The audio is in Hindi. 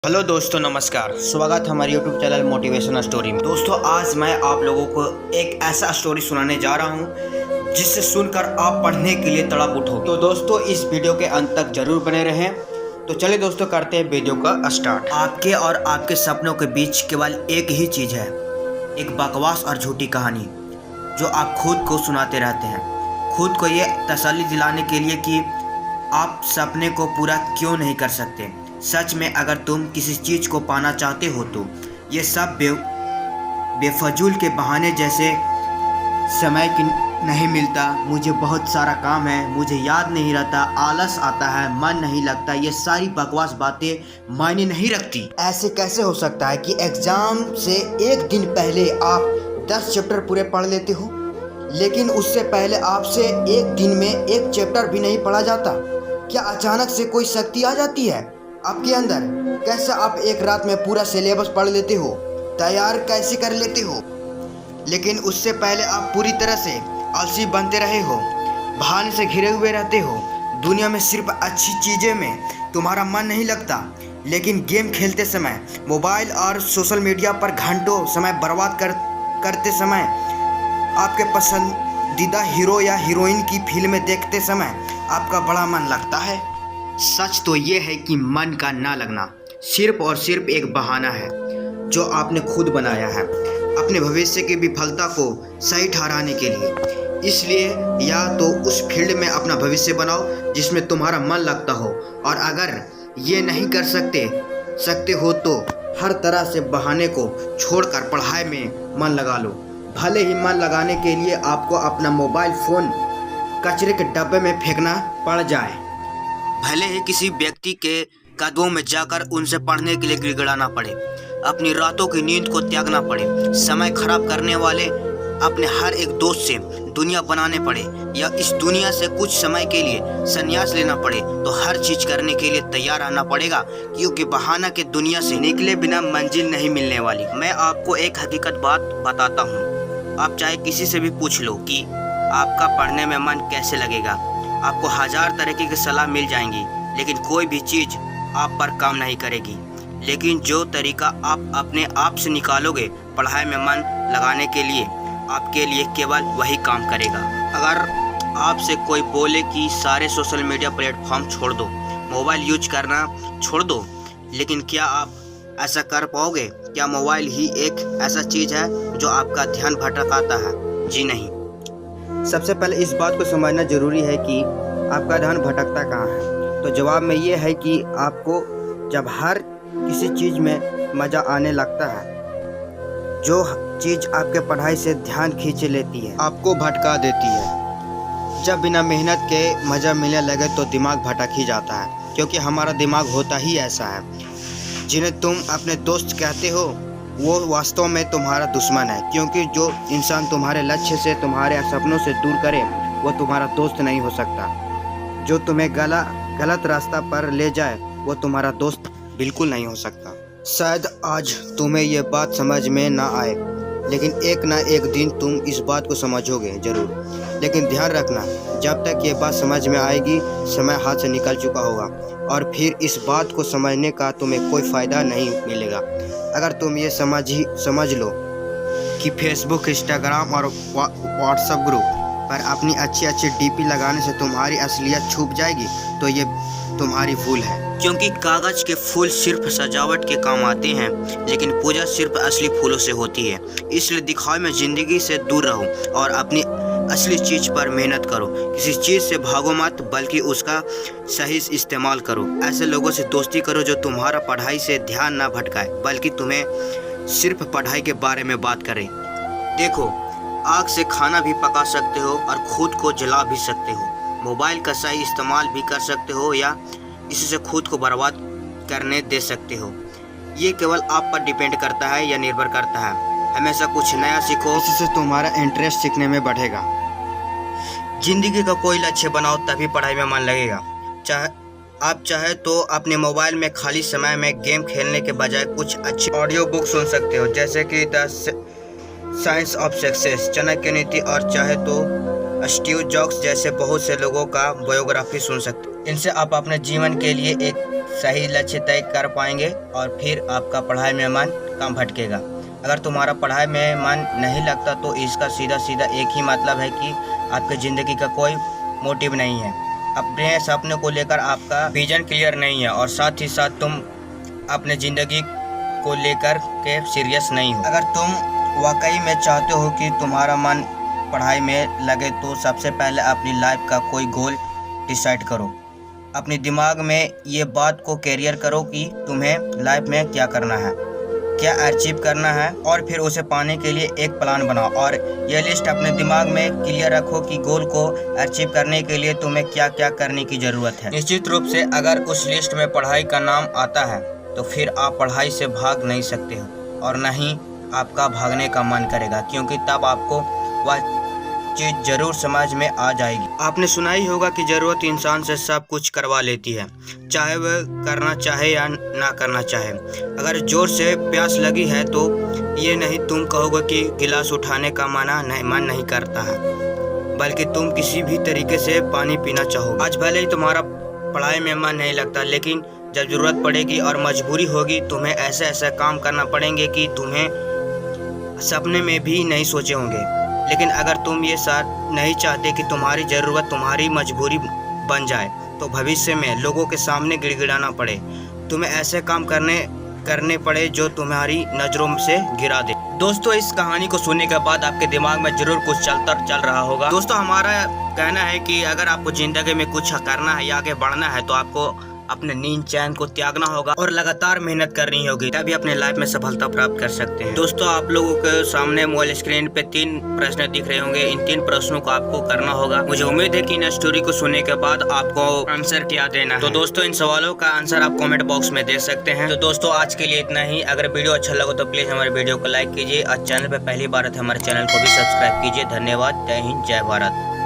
हेलो दोस्तों, नमस्कार। स्वागत है हमारे यूट्यूब चैनल मोटिवेशन स्टोरी में। दोस्तों, आज मैं आप लोगों को एक ऐसा स्टोरी सुनाने जा रहा हूं जिससे सुनकर आप पढ़ने के लिए तड़प उठोगे। तो दोस्तों, इस वीडियो के अंत तक जरूर बने रहें। तो चलिए दोस्तों, करते हैं वीडियो का स्टार्ट। आपके और आपके सपनों के बीच केवल एक ही चीज़ है, एक बकवास और झूठी कहानी जो आप खुद को सुनाते रहते हैं। खुद को ये तसल्ली दिलाने के लिए कि आप सपने को पूरा क्यों नहीं कर सकते। सच में अगर तुम किसी चीज़ को पाना चाहते हो तो ये सब बेफजूल के बहाने जैसे समय की नहीं मिलता, मुझे बहुत सारा काम है, मुझे याद नहीं रहता, आलस आता है, मन नहीं लगता, ये सारी बकवास बातें मायने नहीं रखती। ऐसे कैसे हो सकता है कि एग्ज़ाम से एक दिन पहले आप 10 चैप्टर पूरे पढ़ लेते हो, लेकिन उससे पहले आपसे एक दिन में एक चैप्टर भी नहीं पढ़ा जाता? क्या अचानक से कोई शक्ति आ जाती है आपके अंदर? कैसे आप एक रात में पूरा सिलेबस पढ़ लेते हो, तैयार कैसे कर लेते हो, लेकिन उससे पहले आप पूरी तरह से आलसी बनते रहे हो, बहाने से घिरे हुए रहते हो। दुनिया में सिर्फ अच्छी चीज़ें में तुम्हारा मन नहीं लगता, लेकिन गेम खेलते समय, मोबाइल और सोशल मीडिया पर घंटों समय बर्बाद करते समय, आपके पसंदीदा हीरो या हीरोइन की फिल्में देखते समय आपका बड़ा मन लगता है। सच तो ये है कि मन का ना लगना सिर्फ और सिर्फ एक बहाना है जो आपने खुद बनाया है अपने भविष्य की विफलता को सही ठहराने के लिए। इसलिए या तो उस फील्ड में अपना भविष्य बनाओ जिसमें तुम्हारा मन लगता हो, और अगर ये नहीं कर सकते हो तो हर तरह से बहाने को छोड़कर पढ़ाई में मन लगा लो। भले ही मन लगाने के लिए आपको अपना मोबाइल फ़ोन कचरे के डब्बे में फेंकना पड़ जाए, भले ही किसी व्यक्ति के कदमों में जाकर उनसे पढ़ने के लिए गिड़गिड़ाना पड़े, अपनी रातों की नींद को त्यागना पड़े, समय खराब करने वाले अपने हर एक दोस्त से दुनिया बनाने पड़े, या इस दुनिया से कुछ समय के लिए संन्यास लेना पड़े, तो हर चीज़ करने के लिए तैयार रहना पड़ेगा, क्योंकि बहाना के दुनिया से निकले बिना मंजिल नहीं मिलने वाली। मैं आपको एक हकीकत बात बताता हूँ, आप चाहे किसी से भी पूछ लो कि आपका पढ़ने में मन कैसे लगेगा, आपको 1000 तरह की सलाह मिल जाएंगी, लेकिन कोई भी चीज़ आप पर काम नहीं करेगी। लेकिन जो तरीका आप अपने आप से निकालोगे पढ़ाई में मन लगाने के लिए, आपके लिए केवल वही काम करेगा। अगर आपसे कोई बोले कि सारे सोशल मीडिया प्लेटफॉर्म छोड़ दो, मोबाइल यूज करना छोड़ दो, लेकिन क्या आप ऐसा कर पाओगे? क्या मोबाइल ही एक ऐसा चीज़ है जो आपका ध्यान भटकाता है? जी नहीं। सबसे पहले इस बात को समझना ज़रूरी है कि आपका ध्यान भटकता कहाँ है। तो जवाब में ये है कि आपको जब हर किसी चीज़ में मज़ा आने लगता है, जो चीज़ आपके पढ़ाई से ध्यान खींच लेती है, आपको भटका देती है। जब बिना मेहनत के मज़ा मिलने लगे तो दिमाग भटक ही जाता है, क्योंकि हमारा दिमाग होता ही ऐसा है। जिन्हें तुम अपने दोस्त कहते हो वो वास्तव में तुम्हारा दुश्मन है, क्योंकि जो इंसान तुम्हारे लक्ष्य से, तुम्हारे सपनों से दूर करे, वो तुम्हारा दोस्त नहीं हो सकता। जो तुम्हें गलत रास्ता पर ले जाए, वो तुम्हारा दोस्त बिल्कुल नहीं हो सकता। शायद आज तुम्हें ये बात समझ में ना आए, लेकिन एक ना एक दिन तुम इस बात को समझोगे ज़रूर। लेकिन ध्यान रखना, जब तक ये बात समझ में आएगी, समय हाथ से निकल चुका होगा, और फिर इस बात को समझने का तुम्हें कोई फ़ायदा नहीं मिलेगा। अगर तुम ये समझ लो कि फेसबुक, इंस्टाग्राम और व्हाट्सएप ग्रुप पर अपनी अच्छी डीपी लगाने से तुम्हारी असलियत छुप जाएगी, तो ये तुम्हारी भूल है। क्योंकि कागज़ के फूल सिर्फ सजावट के काम आते हैं, लेकिन पूजा सिर्फ असली फूलों से होती है। इसलिए दिखावे में ज़िंदगी से दूर रहो और अपनी असली चीज़ पर मेहनत करो। किसी चीज़ से भागो मत, बल्कि उसका सही इस्तेमाल करो। ऐसे लोगों से दोस्ती करो जो तुम्हारा पढ़ाई से ध्यान ना भटकाए, बल्कि तुम्हें सिर्फ पढ़ाई के बारे में बात करें। देखो, आग से खाना भी पका सकते हो और खुद को जला भी सकते हो। मोबाइल का सही इस्तेमाल भी कर सकते हो, या इससे खुद को बर्बाद करने दे सकते हो। ये केवल आप पर डिपेंड करता है या निर्भर करता है। हमेशा कुछ नया सीखो, इससे तुम्हारा इंटरेस्ट सीखने में बढ़ेगा। जिंदगी का कोई लक्ष्य बनाओ, तभी पढ़ाई में मन लगेगा। आप चाहे तो अपने मोबाइल में खाली समय में गेम खेलने के बजाय कुछ अच्छी ऑडियो बुक सुन सकते हो, जैसे कि the science of success, Chanakya नीति, और चाहे तो स्टीव जॉब्स जैसे बहुत से लोगों का बायोग्राफी सुन सकते हो। इनसे आप अपने जीवन के लिए एक सही लक्ष्य तय कर पाएंगे और फिर आपका पढ़ाई में मन कम भटकेगा। अगर तुम्हारा पढ़ाई में मन नहीं लगता तो इसका सीधा सीधा एक ही मतलब है कि आपकी ज़िंदगी का कोई मोटिव नहीं है, अपने सपने को लेकर आपका विजन क्लियर नहीं है और साथ ही साथ तुम अपने ज़िंदगी को लेकर के सीरियस नहीं हो। अगर तुम वाकई में चाहते हो कि तुम्हारा मन पढ़ाई में लगे तो सबसे पहले अपनी लाइफ का कोई गोल डिसाइड करो। अपने दिमाग में ये बात को कैरियर करो कि तुम्हें लाइफ में क्या करना है, क्या अचीव करना है और फिर उसे पाने के लिए एक प्लान बनाओ और यह लिस्ट अपने दिमाग में क्लियर रखो कि गोल को अचीव करने के लिए तुम्हें क्या क्या करने की ज़रूरत है। निश्चित रूप से अगर उस लिस्ट में पढ़ाई का नाम आता है तो फिर आप पढ़ाई से भाग नहीं सकते हो और न ही आपका भागने का मन करेगा, क्योंकि तब आपको वह चीज़ ज़रूर समझ में आ जाएगी। आपने सुना ही होगा कि ज़रूरत इंसान से सब कुछ करवा लेती है, चाहे वह करना चाहे या ना करना चाहे। अगर ज़ोर से प्यास लगी है तो ये नहीं तुम कहोगे कि गिलास उठाने का मन नहीं करता है, बल्कि तुम किसी भी तरीके से पानी पीना चाहोगे। आज भले ही तुम्हारा पढ़ाई में मन नहीं लगता, लेकिन जब ज़रूरत पड़ेगी और मजबूरी होगी तुम्हें ऐसे ऐसे काम करना पड़ेंगे कि तुम्हें सपने में भी नहीं सोचे होंगे। लेकिन अगर तुम ये साथ नहीं चाहते कि तुम्हारी ज़रूरत तुम्हारी मजबूरी बन जाए तो भविष्य में लोगों के सामने गिड़गिड़ाना पड़े, तुम्हें ऐसे काम करने पड़े जो तुम्हारी नज़रों से गिरा दे। दोस्तों, इस कहानी को सुनने के बाद आपके दिमाग में ज़रूर कुछ चल रहा होगा। दोस्तों, हमारा कहना है कि अगर आपको ज़िंदगी में कुछ करना है या आगे बढ़ना है तो आपको अपने नींद चैन को त्यागना होगा और लगातार मेहनत करनी होगी, तभी अपने लाइफ में सफलता प्राप्त कर सकते हैं। दोस्तों, आप लोगों के सामने मोबाइल स्क्रीन पे 3 प्रश्न दिख रहे होंगे। इन 3 प्रश्नों को आपको करना होगा। मुझे उम्मीद है कि इन स्टोरी को सुनने के बाद आपको आंसर क्या देना है। तो दोस्तों, इन सवालों का आंसर आप कमेंट बॉक्स में दे सकते हैं। तो दोस्तों, आज के लिए इतना ही। अगर वीडियो अच्छा लगा तो प्लीज हमारे वीडियो को लाइक कीजिए और चैनल पर पहली बार है हमारे चैनल को भी सब्सक्राइब कीजिए। धन्यवाद। जय हिंद, जय भारत।